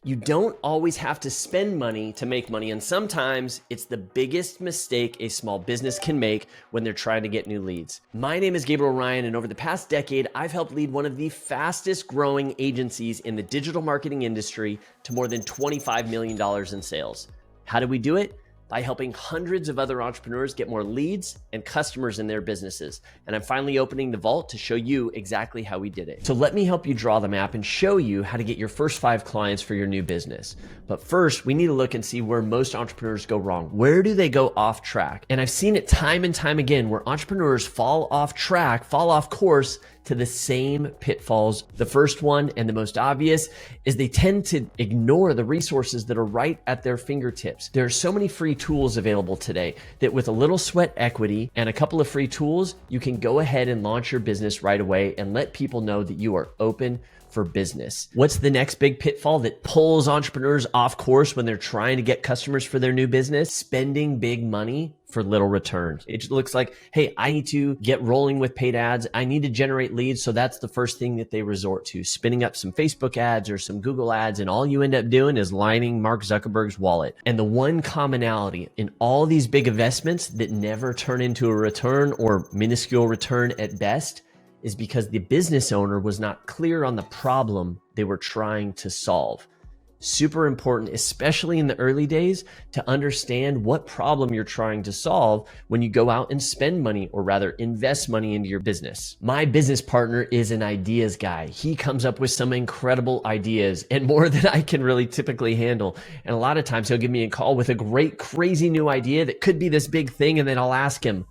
You don't always have to spend money to make money, and sometimes it's the biggest mistake a small business can make when they're trying to get new leads. My name is Gabriel Ryan, and over the past decade, I've helped lead one of the fastest growing agencies in the digital marketing industry to more than $25 million in sales. How did we do it? By helping hundreds of other entrepreneurs get more leads and customers in their businesses. And I'm finally opening the vault to show you exactly how we did it. So let me help you draw the map and show you how to get your first 5 clients for your new business. But first, we need to look and see where most entrepreneurs go wrong. Where do they go off track? And I've seen it time and time again where entrepreneurs fall off track, fall off course to the same pitfalls. The first one, and the most obvious, is they tend to ignore the resources that are right at their fingertips. There are so many free tools available today that with a little sweat equity and a couple of free tools, you can go ahead and launch your business right away and let people know that you are open for business. What's the next big pitfall that pulls entrepreneurs off course when they're trying to get customers for their new business? Spending big money for little returns. It looks like, hey, I need to get rolling with paid ads. I need to generate leads. So that's the first thing that they resort to, spinning up some Facebook ads or some Google ads. And all you end up doing is lining Mark Zuckerberg's wallet. And the one commonality in all these big investments that never turn into a return or minuscule return at best is because the business owner was not clear on the problem they were trying to solve. Super important, especially in the early days, to understand what problem you're trying to solve when you go out and spend money, or rather invest money into your business. My business partner is an ideas guy. He comes up with some incredible ideas and more than I can really typically handle. And a lot of times he'll give me a call with a great, crazy new idea that could be this big thing. And then I'll ask him,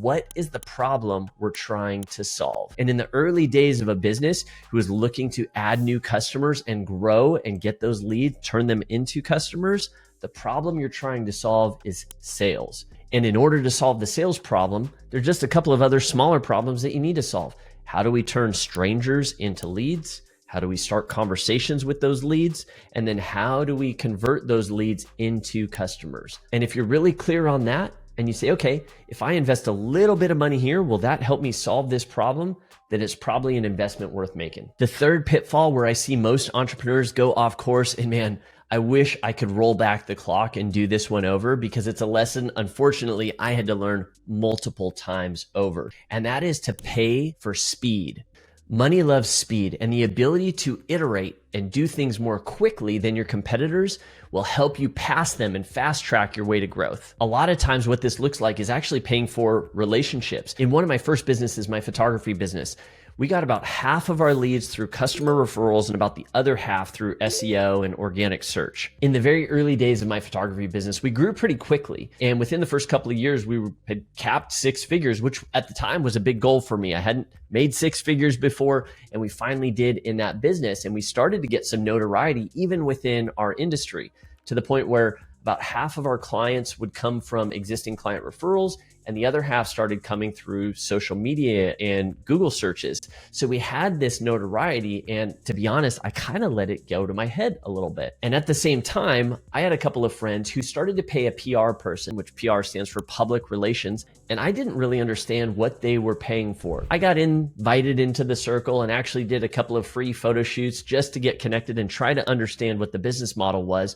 what is the problem we're trying to solve? And in the early days of a business who is looking to add new customers and grow and get those leads, turn them into customers, the problem you're trying to solve is sales. And in order to solve the sales problem, there's just a couple of other smaller problems that you need to solve. How do we turn strangers into leads? How do we start conversations with those leads? And then how do we convert those leads into customers? And if you're really clear on that, and you say, okay, if I invest a little bit of money here, will that help me solve this problem? Then it's probably an investment worth making. The third pitfall where I see most entrepreneurs go off course, and man, I wish I could roll back the clock and do this one over because it's a lesson, unfortunately, I had to learn multiple times over. And that is to pay for speed. Money loves speed, and the ability to iterate and do things more quickly than your competitors will help you pass them and fast track your way to growth. A lot of times what this looks like is actually paying for relationships. In one of my first businesses, my photography business, we got about half of our leads through customer referrals and about the other half through SEO and organic search. In the very early days of my photography business, we grew pretty quickly. And within the first couple of years, we had capped 6 figures, which at the time was a big goal for me. I hadn't made 6 figures before, and we finally did in that business. And we started to get some notoriety even within our industry, to the point where about half of our clients would come from existing client referrals, and the other half started coming through social media and Google searches. So we had this notoriety, and to be honest, I kind of let it go to my head a little bit. And at the same time, I had a couple of friends who started to pay a PR person, which PR stands for public relations, and I didn't really understand what they were paying for. I got invited into the circle and actually did a couple of free photo shoots just to get connected and try to understand what the business model was.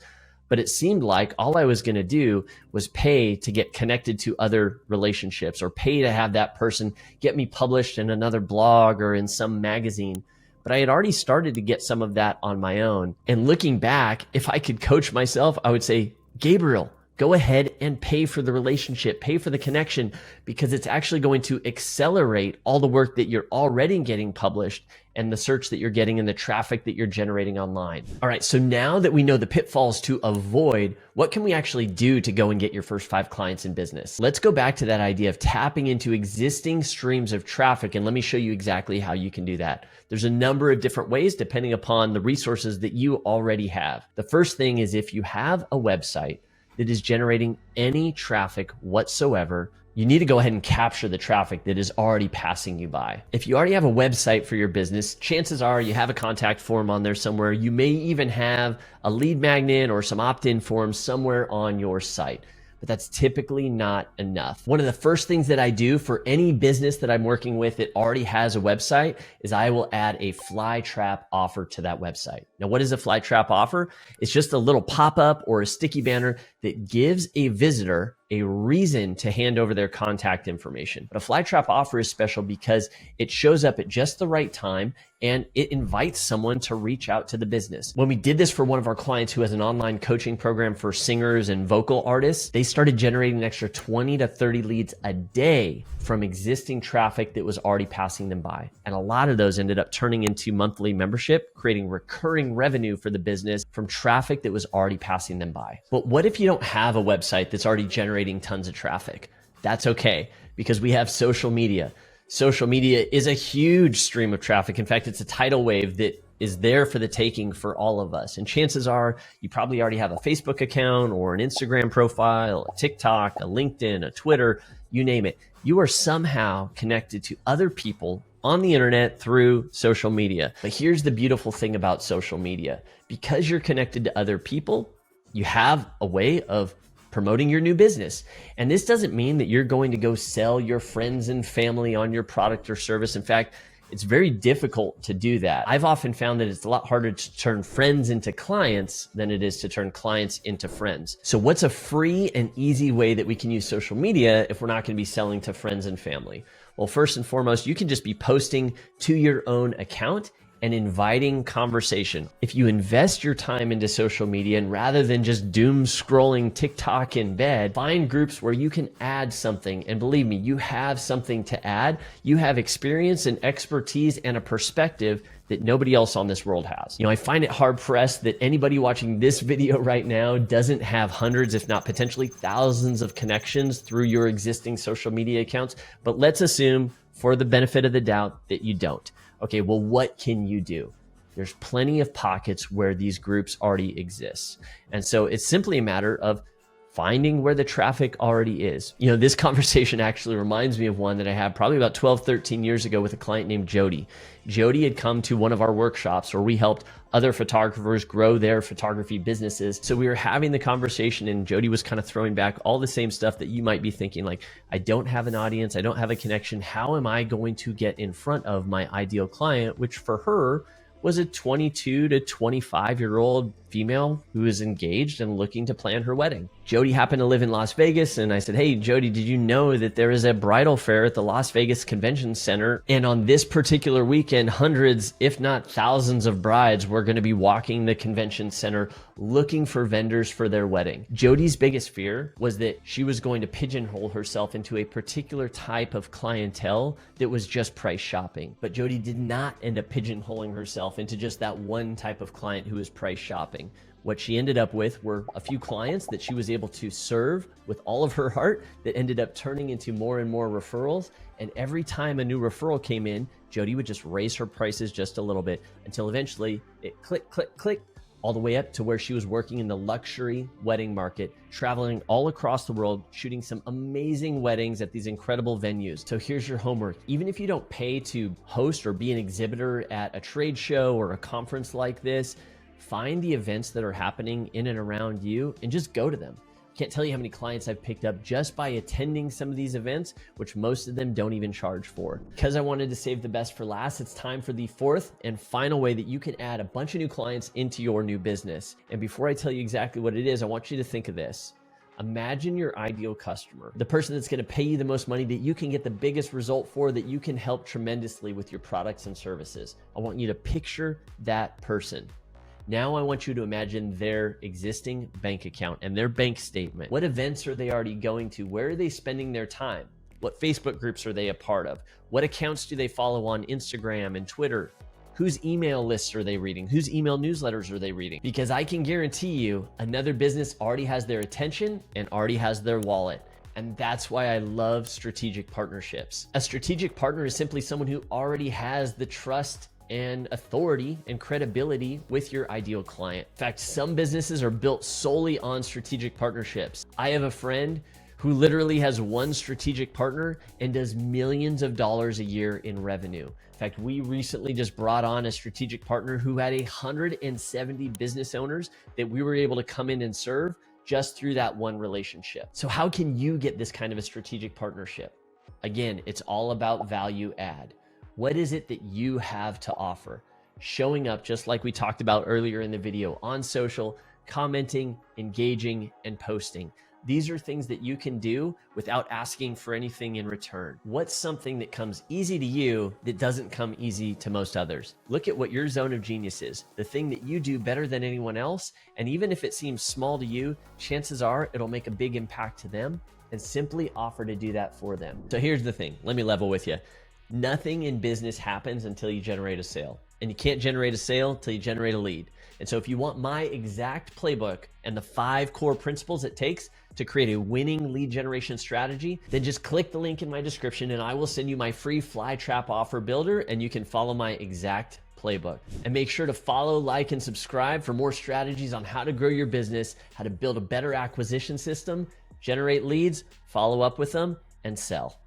But it seemed like all I was going to do was pay to get connected to other relationships, or pay to have that person get me published in another blog or in some magazine. But I had already started to get some of that on my own. And looking back, if I could coach myself, I would say, Gabriel, go ahead and pay for the relationship, pay for the connection, because it's actually going to accelerate all the work that you're already getting published and the search that you're getting and the traffic that you're generating online. All right, so now that we know the pitfalls to avoid, what can we actually do to go and get your first 5 clients in business? Let's go back to that idea of tapping into existing streams of traffic, and let me show you exactly how you can do that. There's a number of different ways depending upon the resources that you already have. The first thing is, if you have a website that is generating any traffic whatsoever, you need to go ahead and capture the traffic that is already passing you by. If you already have a website for your business, chances are you have a contact form on there somewhere. You may even have a lead magnet or some opt-in forms somewhere on your site. but that's typically not enough. One of the first things that I do for any business that I'm working with that already has a website is I will add a fly trap offer to that website. Now, what is a fly trap offer? It's just a little pop-up or a sticky banner that gives a visitor a reason to hand over their contact information. But a fly trap offer is special because it shows up at just the right time and it invites someone to reach out to the business. When we did this for one of our clients who has an online coaching program for singers and vocal artists, they started generating an extra 20 to 30 leads a day from existing traffic that was already passing them by. And a lot of those ended up turning into monthly membership, creating recurring revenue for the business from traffic that was already passing them by. But what if you don't have a website that's already generating tons of traffic? That's okay, because we have social media. Social media is a huge stream of traffic. In fact, it's a tidal wave that is there for the taking for all of us. And chances are you probably already have a Facebook account or an Instagram profile, a TikTok, a LinkedIn, a Twitter, you name it. You are somehow connected to other people on the internet through social media. But here's the beautiful thing about social media. Because you're connected to other people, you have a way of promoting your new business. And this doesn't mean that you're going to go sell your friends and family on your product or service. In fact, it's very difficult to do that. I've often found that it's a lot harder to turn friends into clients than it is to turn clients into friends. So what's a free and easy way that we can use social media if we're not going to be selling to friends and family? Well, first and foremost, you can just be posting to your own account and inviting conversation. If you invest your time into social media and rather than just doom scrolling TikTok in bed, find groups where you can add something. And believe me, you have something to add. You have experience and expertise and a perspective that nobody else on this world has. You know, I find it hard pressed that anybody watching this video right now doesn't have hundreds, if not potentially thousands of connections through your existing social media accounts. But let's assume for the benefit of the doubt that you don't. Okay, well, what can you do? There's plenty of pockets where these groups already exist. And so it's simply a matter of finding where the traffic already is. You know, this conversation actually reminds me of one that I had probably about 12, 13 years ago with a client named Jody. Jody had come to one of our workshops where we helped other photographers grow their photography businesses. So we were having the conversation and Jody was kind of throwing back all the same stuff that you might be thinking, like, I don't have an audience, I don't have a connection. How am I going to get in front of my ideal client? Which for her was a 22 to 25-year-old female who is engaged and looking to plan her wedding. Jody happened to live in Las Vegas, and I said, hey, Jody, did you know that there is a bridal fair at the Las Vegas Convention Center? And on this particular weekend, hundreds, if not thousands of brides were going to be walking the convention center looking for vendors for their wedding. Jody's biggest fear was that she was going to pigeonhole herself into a particular type of clientele that was just price shopping. But Jody did not end up pigeonholing herself into just that one type of client who was price shopping. What she ended up with were a few clients that she was able to serve with all of her heart that ended up turning into more and more referrals. And every time a new referral came in, Jody would just raise her prices just a little bit until eventually it click, click, click, all the way up to where she was working in the luxury wedding market, traveling all across the world, shooting some amazing weddings at these incredible venues. So here's your homework. Even if you don't pay to host or be an exhibitor at a trade show or a conference like this, find the events that are happening in and around you and just go to them. Can't tell you how many clients I've picked up just by attending some of these events, which most of them don't even charge for. Because I wanted to save the best for last, it's time for the fourth and final way that you can add a bunch of new clients into your new business. And before I tell you exactly what it is, I want you to think of this. Imagine your ideal customer, the person that's going to pay you the most money, that you can get the biggest result for, that you can help tremendously with your products and services. I want you to picture that person. Now I want you to imagine their existing bank account and their bank statement. What events are they already going to? Where are they spending their time? What Facebook groups are they a part of? What accounts do they follow on Instagram and Twitter? Whose email lists are they reading? Whose email newsletters are they reading? Because I can guarantee you another business already has their attention and already has their wallet. And that's why I love strategic partnerships. A strategic partner is simply someone who already has the trust and authority and credibility with your ideal client. In fact, some businesses are built solely on strategic partnerships. I have a friend who literally has one strategic partner and does millions of dollars a year in revenue. In fact, we recently just brought on a strategic partner who had 170 business owners that we were able to come in and serve just through that one relationship. So how can you get this kind of a strategic partnership? Again, it's all about value add. What is it that you have to offer? Showing up just like we talked about earlier in the video on social, commenting, engaging, and posting. These are things that you can do without asking for anything in return. What's something that comes easy to you that doesn't come easy to most others? Look at what your zone of genius is, the thing that you do better than anyone else. And even if it seems small to you, chances are it'll make a big impact to them, and simply offer to do that for them. So here's the thing, let me level with you. Nothing in business happens until you generate a sale. And you can't generate a sale till you generate a lead. And so if you want my exact playbook and the 5 core principles it takes to create a winning lead generation strategy, then just click the link in my description and I will send you my free fly trap offer builder and you can follow my exact playbook. And make sure to follow, like, and subscribe for more strategies on how to grow your business, how to build a better acquisition system, generate leads, follow up with them, and sell.